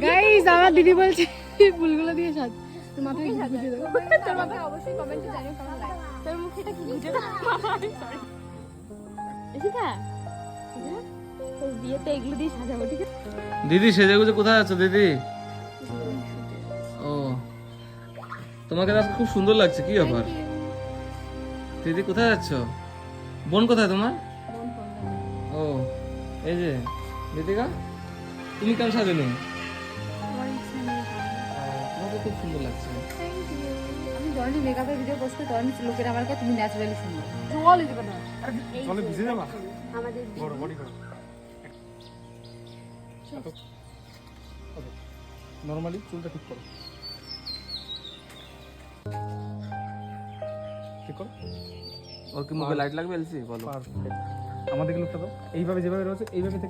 Guys আমার দিদি বলছে ফুলগুলো দিয়ে সাজ তোর মাথায় কি বুঝে দাও তোর মাথায় অবশ্যই কমেন্টে জানিও কেমন লাগে। তোর মুখটা কি বুঝে দাও। এসিকা তোর বিয়েতে এগুলো দিয়ে সাজাবো, ঠিক আছে? দিদি সেজে গুজে কোথায় আছো দিদি? ও তোমাকে আজকে খুব সুন্দর লাগছে, কি ব্যাপার? দিদি কোথায় যাচ্ছ? বোন কোথায় তোমার? ও এই যে দিদিকা, তুমি কেন সাজেনি? তোমাকে খুব সুন্দর লাগছে। আমি যখনই মেকআপের ভিডিও পোস্ট করি তখন লোকেরা আমার কাছে তুমি ন্যাচারালি সুন্দর। চলে ভিজে যাবা আমাদের বড় বডি করো নরমালি চুলটা ঠিক করো, ঠিক করো। ওর কি মুখে লাইট লাগবে এলসি বলো? পারফেক্ট। আমাদের লুকটা তো এইভাবে যেভাবে রয়েছে এইভাবে থেকে